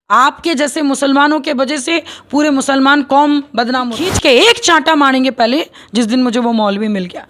आपके जैसे मुसलमानों के वजह से पूरे मुसलमान कौम बदनाम हो। खींच के एक चांटा मारेंगे पहले जिस दिन मुझे वो मौलवी मिल गया।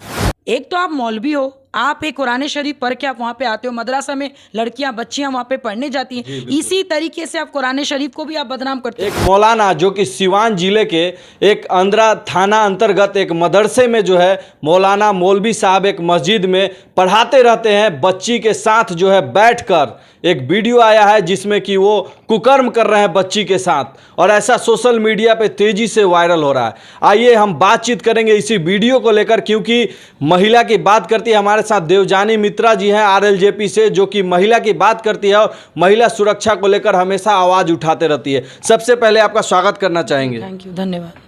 एक तो आप मौलवी हो, आप एक कुरान शरीफ पढ़ के आप वहाँ पे आते हो, मदरसा में लड़कियां बच्चियां वहाँ पे पढ़ने जाती हैं, इसी तरीके से आप कुरान शरीफ को भी आप बदनाम करते हो। एक मौलाना जो कि सिवान जिले के एक अंद्रा थाना अंतर्गत एक मदरसे में जो है मौलाना मौलवी साहब एक मस्जिद में पढ़ाते रहते हैं, बच्ची के साथ जो है बैठकर एक वीडियो आया है जिसमें कि वो कुकर्म कर रहे हैं बच्ची के साथ, और ऐसा सोशल मीडिया पे तेजी से वायरल हो रहा है। आइए हम बातचीत करेंगे इसी वीडियो को लेकर, क्योंकि महिला की बात करती है। हमारे साथ देवजानी मित्रा जी हैं आरएलजेपी से, जो कि महिला की बात करती है और महिला सुरक्षा को लेकर हमेशा आवाज उठाते रहती है। सबसे पहले आपका स्वागत करना चाहेंगे। थैंक यू, धन्यवाद।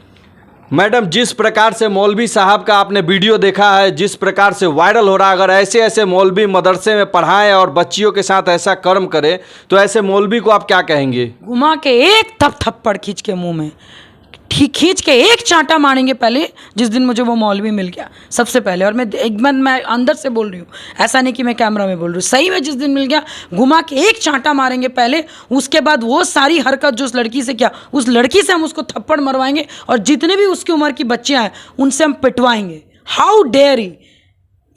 मैडम, जिस प्रकार से मौलवी साहब का आपने वीडियो देखा है, जिस प्रकार से वायरल हो रहा है, अगर ऐसे ऐसे मौलवी मदरसे में पढ़ाएं और बच्चियों के साथ ऐसा कर्म करें तो ऐसे मौलवी को आप क्या कहेंगे? घुमा के एक थप्पड़ खींच के मुंह में, ठीक खींच के एक चांटा मारेंगे पहले जिस दिन मुझे वो मौलवी मिल गया सबसे पहले। और मैं अंदर से बोल रही हूँ, ऐसा नहीं कि मैं कैमरा में बोल रही हूँ, सही में जिस दिन मिल गया घुमा के एक चांटा मारेंगे पहले, उसके बाद वो सारी हरकत जो उस लड़की से किया, उस लड़की से हम उसको थप्पड़ मरवाएंगे और जितने भी उसकी उम्र की बच्चियाँ हैं उनसे हम पिटवाएंगे। How dare he.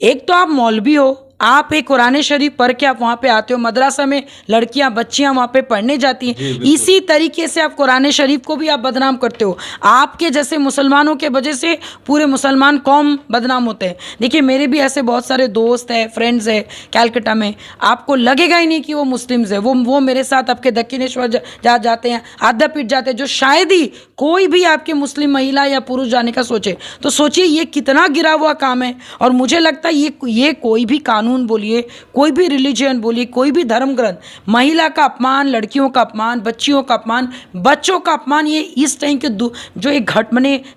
एक तो आप मौलवी हो, आप एक कुरान शरीफ पढ़ के आप वहाँ पे आते हो, मदरसा में लड़कियां बच्चियां वहाँ पे पढ़ने जाती हैं, इसी तरीके से आप कुरान शरीफ को भी आप बदनाम करते हो। आपके जैसे मुसलमानों के वजह से पूरे मुसलमान कौम बदनाम होते हैं। देखिए, मेरे भी ऐसे बहुत सारे दोस्त हैं, फ्रेंड्स हैं कैलकाटा में, आपको लगेगा ही नहीं कि वो मुस्लिम्स है। वो मेरे साथ आपके दक्षिणेश्वर जाते हैं, आद्यापीठ जाते हैं, जो शायद ही कोई भी आपके मुस्लिम महिला या पुरुष जाने का सोचे। तो सोचिए ये कितना गिरा हुआ काम है। और मुझे लगता है ये कोई भी कानून बोलिए, कोई भी रिलीजन बोलिए, कोई भी धर्म ग्रंथ, महिला का अपमान, लड़कियों का अपमान, बच्चियों का अपमान, बच्चों का अपमान, ये इस टाइम के जो एक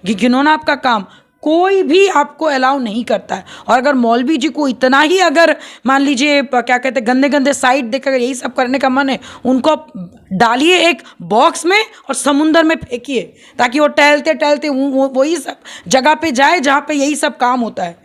घिनौना आपका काम कोई भी आपको अलाउ नहीं करता है। और अगर मौलवी जी को इतना ही अगर मान लीजिए क्या कहते हैं गंदे गंदे साइड देखकर यही सब करने का मन है, उनको डालिए एक बॉक्स में और समुंदर में फेंकिए, ताकि वो टहलते टहलते वही सब जगह पे जाए जहाँ पे यही सब काम होता है।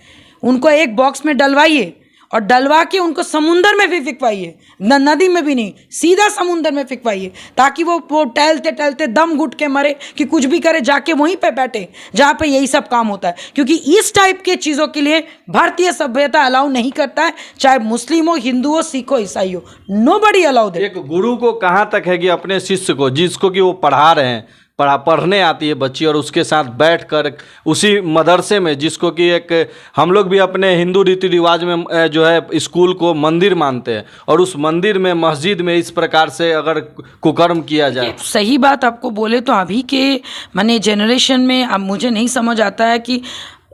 उनको एक बॉक्स में डलवाइए और डलवा के उनको समुंदर में भी फिकवाइए, नदी में भी नहीं, सीधा समुंदर में फिकवाइए, ताकि वो टहलते टहलते दम घुट के मरे कि कुछ भी करे, जाके वहीं पे बैठे जहाँ पे यही सब काम होता है। क्योंकि इस टाइप के चीज़ों के लिए भारतीय सभ्यता अलाउ नहीं करता है, चाहे मुस्लिम हो, हिंदू हो, सिख हो, ईसाई हो, नोबडी अलाउ दे। एक गुरु को कहाँ तक है कि अपने शिष्य को, जिसको कि वो पढ़ा रहे हैं, पढ़ने आती है बच्ची, और उसके साथ बैठकर उसी मदरसे में, जिसको कि एक हम लोग भी अपने हिंदू रीति रिवाज में जो है स्कूल को मंदिर मानते हैं, और उस मंदिर में, मस्जिद में इस प्रकार से अगर कुकर्म किया जाए। सही बात आपको बोले तो अभी के माने जनरेशन में अब मुझे नहीं समझ आता है कि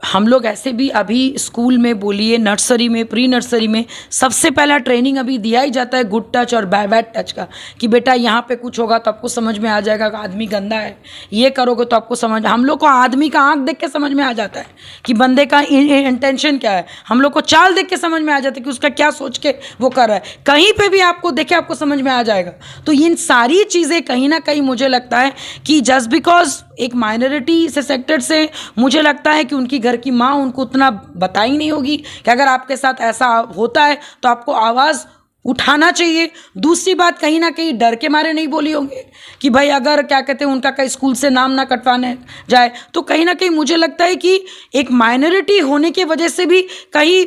हम लोग ऐसे भी अभी स्कूल में बोलिए, नर्सरी में, प्री नर्सरी में सबसे पहला ट्रेनिंग अभी दिया ही जाता है गुड टच और बैड टच का, कि बेटा यहाँ पे कुछ होगा तो आपको समझ में आ जाएगा कि आदमी गंदा है, ये करोगे तो आपको समझ। हम लोग को आदमी का आंख देख के समझ में आ जाता है कि बंदे का इंटेंशन क्या है, हम लोग को चाल देख के समझ में आ जाता है कि उसका क्या सोच के वो कर रहा है। कहीं पर भी आपको देखे आपको समझ में आ जाएगा। तो इन सारी चीज़ें कहीं ना कहीं मुझे लगता है कि जस्ट बिकॉज एक माइनॉरिटी से सेक्टर से, मुझे लगता है कि उनकी घर की माँ उनको उतना बताई नहीं होगी कि अगर आपके साथ ऐसा होता है तो आपको आवाज़ उठाना चाहिए। दूसरी बात, कहीं ना कहीं डर के मारे नहीं बोली होंगे कि भाई अगर क्या कहते हैं उनका कहीं स्कूल से नाम ना कटवाने जाए, तो कहीं ना कहीं मुझे लगता है कि एक माइनॉरिटी होने की वजह से भी कहीं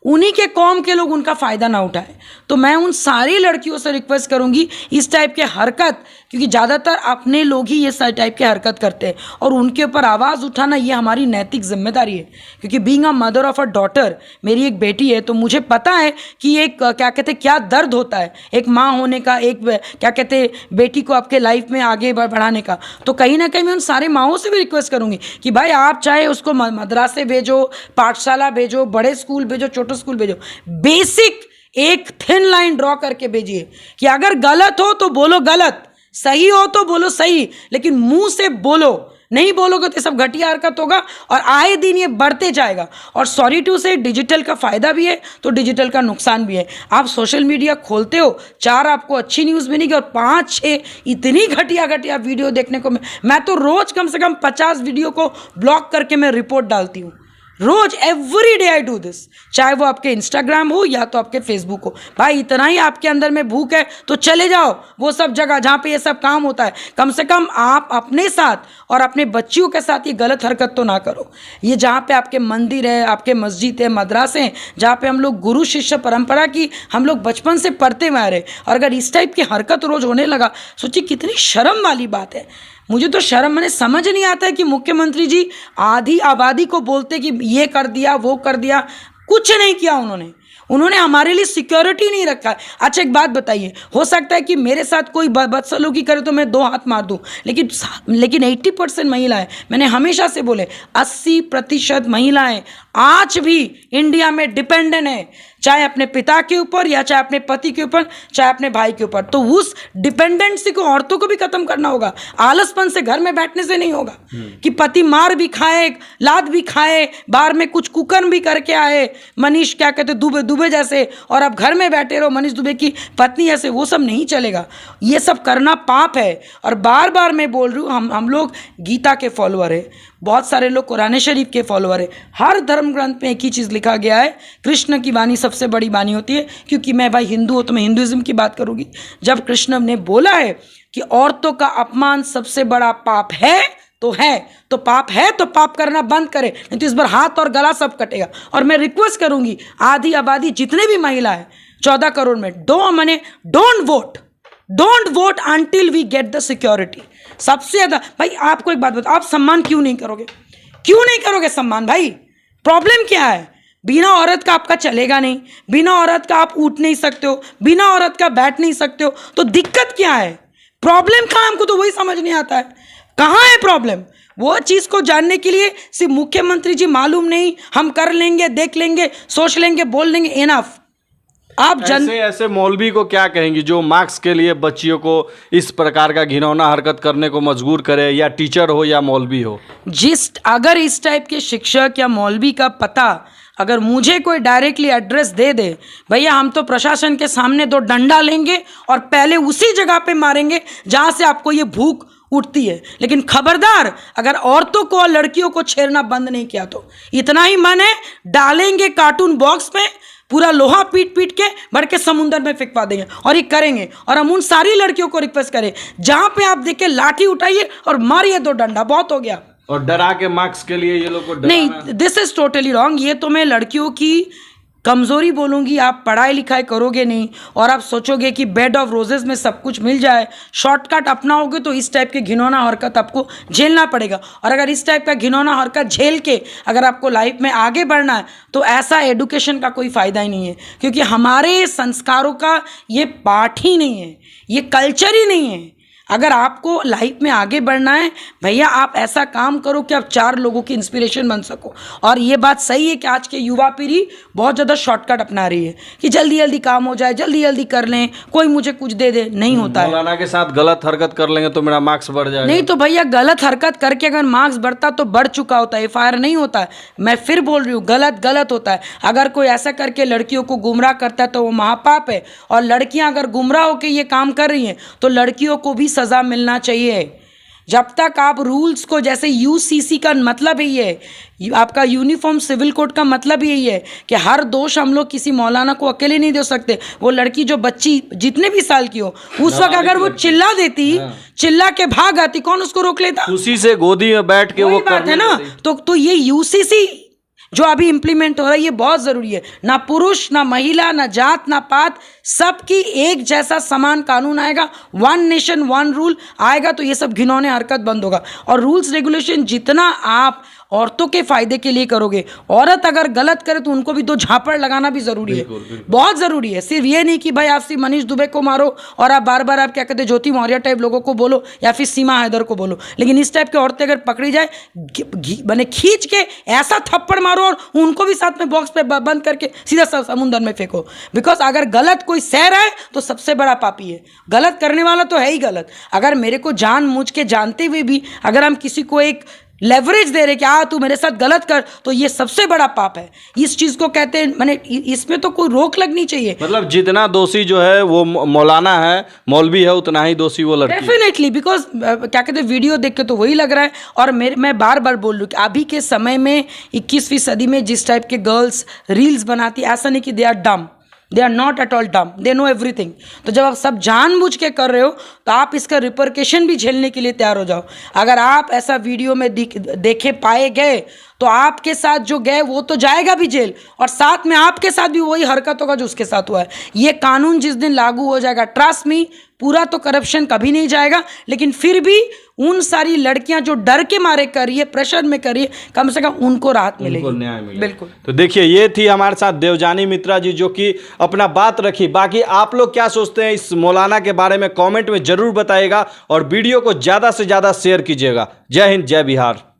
उन्हीं के कौम के लोग उनका फ़ायदा ना उठाएं। तो मैं उन सारी लड़कियों से रिक्वेस्ट करूंगी, इस टाइप के हरकत, क्योंकि ज़्यादातर अपने लोग ही ये टाइप के हरकत करते हैं, और उनके ऊपर आवाज़ उठाना ये हमारी नैतिक जिम्मेदारी है। क्योंकि being a mother of a daughter, मेरी एक बेटी है, तो मुझे पता है कि एक क्या कहते हैं क्या दर्द होता है एक माँ होने का, एक क्या कहते हैं बेटी को आपके लाइफ में आगे बढ़ाने का। तो कहीं ना कहीं मैं उन सारे माँओं से भी रिक्वेस्ट करूँगी कि भाई आप चाहे उसको मदरसे भेजो, पाठशाला भेजो, बड़े स्कूल भेजो, छोटे स्कूल भेजो, बेसिक एक थिन लाइन ड्रॉ करके भेजिए कि अगर गलत हो तो बोलो गलत, सही हो तो बोलो सही, लेकिन मुंह से बोलो। नहीं बोलोगे तो सब घटिया हरकत होगा और आए दिन ये बढ़ते जाएगा। और सॉरी टू से, डिजिटल का फ़ायदा भी है तो डिजिटल का नुकसान भी है। आप सोशल मीडिया खोलते हो, 4 आपको अच्छी न्यूज़ मिलेगी और 5-6 इतनी घटिया घटिया वीडियो देखने को मैं तो रोज़ कम से कम 50 वीडियो को ब्लॉक करके मैं रिपोर्ट डालती हूँ। रोज every day I do this, चाहे वो आपके इंस्टाग्राम हो या तो आपके फेसबुक हो। भाई इतना ही आपके अंदर में भूख है तो चले जाओ वो सब जगह जहाँ पे ये सब काम होता है। कम से कम आप अपने साथ और अपने बच्चियों के साथ ये गलत हरकत तो ना करो। ये जहाँ पे आपके मंदिर है, आपके मस्जिद है, मदरसे हैं, जहाँ पे हम लोग गुरु शिष्य परंपरा की हम लोग बचपन से पढ़ते हुए आ रहे, और अगर इस टाइप की हरकत रोज होने लगा, सोचिए कितनी शर्म वाली बात है। मुझे तो शर्म, मैंने समझ नहीं आता है कि मुख्यमंत्री जी आधी आबादी को बोलते कि ये कर दिया वो कर दिया, कुछ नहीं किया उन्होंने हमारे लिए सिक्योरिटी नहीं रखा है। अच्छा एक बात बताइए, हो सकता है कि मेरे साथ कोई बदसलूकी करे तो मैं 2 हाथ मार दूं, लेकिन 80% महिलाएं, मैंने हमेशा से बोले 80% महिलाएं आज भी इंडिया में डिपेंडेंट है, चाहे अपने पिता के ऊपर या चाहे अपने पति के ऊपर, चाहे अपने भाई के ऊपर। तो उस डिपेंडेंसी को औरतों को भी खत्म करना होगा। आलसपन से घर में बैठने से नहीं होगा कि पति मार भी खाए, लात भी खाए, बाहर में कुछ कुकर्म भी करके आए, मनीष क्या कहते दुबे जैसे, और अब घर में बैठे रहो मनीष दुबे की पत्नी ऐसे, वो सब नहीं चलेगा। ये सब करना पाप है। और बार बार मैं बोल रही हूँ, हम लोग गीता के फॉलोअर है, बहुत सारे लोग कुरान शरीफ के फॉलोअर है। हर धर्म ग्रंथ में एक ही चीज़ लिखा गया है, कृष्ण की वाणी सबसे बड़ी वाणी होती है। क्योंकि मैं भाई हिंदू हूँ तो मैं हिंदुइज्म की बात करूँगी। जब कृष्ण ने बोला है कि औरतों का अपमान सबसे बड़ा पाप है, तो पाप है तो पाप करना बंद करे, नहीं तो इस बार हाथ और गला सब कटेगा। और मैं रिक्वेस्ट करूँगी आधी आबादी जितने भी महिला है 14 करोड़ में, don't vote until we get the security. सबसे ज़्यादा भाई आपको एक बात बताओ, आप सम्मान क्यों नहीं करोगे सम्मान? भाई प्रॉब्लम क्या है? बिना औरत का आपका चलेगा नहीं, बिना औरत का आप उठ नहीं सकते हो, बिना औरत का बैठ नहीं सकते हो, तो दिक्कत क्या है? प्रॉब्लम कहाँ? हमको तो वही समझ नहीं आता है, कहाँ है प्रॉब्लम? वो चीज़ को जानने के लिए सिर्फ मुख्यमंत्री जी मालूम नहीं, हम कर लेंगे, देख लेंगे, सोच लेंगे, बोल लेंगे, इनफ। आप ऐसे मौलवी को क्या कहेंगी जो मार्क्स के लिए बच्चियों को इस प्रकार का घिनौना हरकत करने को मजबूर करे, या टीचर हो या मौलवी हो? अगर इस टाइप के शिक्षक या मौलवी का पता अगर मुझे कोई डायरेक्टली एड्रेस दे दे, भैया हम तो प्रशासन के सामने 2 डंडा लेंगे और पहले उसी जगह पे मारेंगे जहाँ से आपको ये भूख उठती है। लेकिन खबरदार अगर औरतों को और लड़कियों को छेड़ना बंद नहीं किया तो इतना ही मन है, डालेंगे कार्टून बॉक्स में, पूरा लोहा पीट के भर के समुंदर में फेंकवा देंगे। और ये करेंगे। और हम उन सारी लड़कियों को रिक्वेस्ट करें, जहां पे आप देखें लाठी उठाइए और मारिए 2 डंडा, बहुत हो गया। और डरा के मार्क्स के लिए ये लोग को नहीं, दिस इज टोटली रॉन्ग। ये तो मैं लड़कियों की कमज़ोरी बोलूँगी। आप पढ़ाई लिखाई करोगे नहीं और आप सोचोगे कि बेड ऑफ रोजेस में सब कुछ मिल जाए, शॉर्टकट अपनाओगे तो इस टाइप के घिनौना हरकत आपको झेलना पड़ेगा। और अगर इस टाइप का घिनौना हरकत झेल के अगर आपको लाइफ में आगे बढ़ना है तो ऐसा एडुकेशन का कोई फ़ायदा ही नहीं है, क्योंकि हमारे संस्कारों का ये पाठ ही नहीं है, ये कल्चर ही नहीं है। अगर आपको लाइफ में आगे बढ़ना है भैया, आप ऐसा काम करो कि आप 4 लोगों की इंस्पिरेशन बन सको। और ये बात सही है कि आज के युवा पीढ़ी बहुत ज़्यादा शॉर्टकट अपना रही है कि जल्दी जल्दी काम हो जाए, जल्दी जल्दी कर लें, कोई मुझे कुछ दे दे। नहीं होता है। मौलाना के साथ गलत हरकत कर लेंगे तो मेरा मार्क्स बढ़ जाएगा। नहीं तो भैया गलत हरकत करके अगर मार्क्स बढ़ता तो बढ़ चुका होता है, FIR नहीं होता है। मैं फिर बोल रही हूँ, गलत होता है। अगर कोई ऐसा करके लड़कियों को गुमराह करता है तो वो महापाप है। और लड़कियाँ अगर गुमराह होकर ये काम कर रही हैं तो लड़कियों को भी सज़ा मिलना चाहिए। जब तक आप रूल्स को, जैसे UCC का मतलब ही है, आपका यूनिफॉर्म सिविल कोड का मतलब यही है कि हर दोष हम लोग किसी मौलाना को अकेले नहीं दे सकते। वो लड़की जो बच्ची जितने भी साल की हो उस वक्त अगर वो चिल्ला देती, चिल्ला के भाग आती, कौन उसको रोक लेता? उसी से गोदी में बैठ के वो बात है ना। तो ये UCC जो अभी इम्प्लीमेंट हो रहा है ये बहुत ज़रूरी है। ना पुरुष, ना महिला, ना जात, ना पात, सबकी एक जैसा समान कानून आएगा, 1 नेशन 1 रूल आएगा तो ये सब घिनौने हरकत बंद होगा। और रूल्स रेगुलेशन जितना आप औरतों के फ़ायदे के लिए करोगे, औरत अगर गलत करे तो उनको भी 2 झापड़ लगाना भी ज़रूरी है, बहुत ज़रूरी है। सिर्फ ये नहीं कि भाई आप सिर्फ मनीष दुबे को मारो और आप बार बार आप क्या कहते हैं ज्योति मौर्य टाइप लोगों को बोलो या फिर सीमा हैदर को बोलो, लेकिन इस टाइप की औरतें अगर पकड़ी जाए मैंने खींच के ऐसा थप्पड़ मारो और उनको भी साथ में बॉक्स पे बंद करके सीधा समुंदर में फेंको। बिकॉज अगर गलत कोई सह रहा है तो सबसे बड़ा पापी है, गलत करने वाला तो है ही गलत। अगर मेरे को जानबूझ के जानते हुए भी अगर हम किसी को एक लेवरेज दे रहे कि तू मेरे साथ गलत कर, तो ये सबसे बड़ा पाप है। इस चीज़ को कहते हैं, मैंने इसमें तो कोई रोक लगनी चाहिए। मतलब जितना दोषी जो है वो मौलाना है, मौलवी है, उतना ही दोषी वो लड़की है। डेफिनेटली, बिकॉज क्या कहते हैं, वीडियो देख के तो वही लग रहा है। और मैं बार बार बोल रही हूँ कि अभी के समय में 21वीं सदी में जिस टाइप के गर्ल्स रील्स बनाती, ऐसा नहीं कि they are dumb, they are not at all dumb, they know everything. तो जब आप सब जानबूझ के कर रहे हो तो आप इसका रिपरकेशन भी झेलने के लिए तैयार हो जाओ। अगर आप ऐसा वीडियो में देखे पाए गए तो आपके साथ जो गए वो तो जाएगा भी जेल, और साथ में आपके साथ भी वही हरकत होगा जो उसके साथ हुआ है। ये कानून जिस दिन लागू हो जाएगा, ट्रस्ट मी, पूरा तो करप्शन कभी नहीं जाएगा, लेकिन फिर भी उन सारी लड़कियां जो डर के मारे कर रही है, प्रेशर में कर रही है, कम से कम उनको राहत मिलेगी, उनको न्याय मिलेगा। बिल्कुल। तो देखिए, ये थी हमारे साथ देवजानी मित्रा जी, जो कि अपना बात रखी। बाकी आप लोग क्या सोचते हैं इस मौलाना के बारे में कमेंट में जरूर बताइएगा, और वीडियो को ज़्यादा से ज़्यादा शेयर कीजिएगा। जय हिंद, जय बिहार।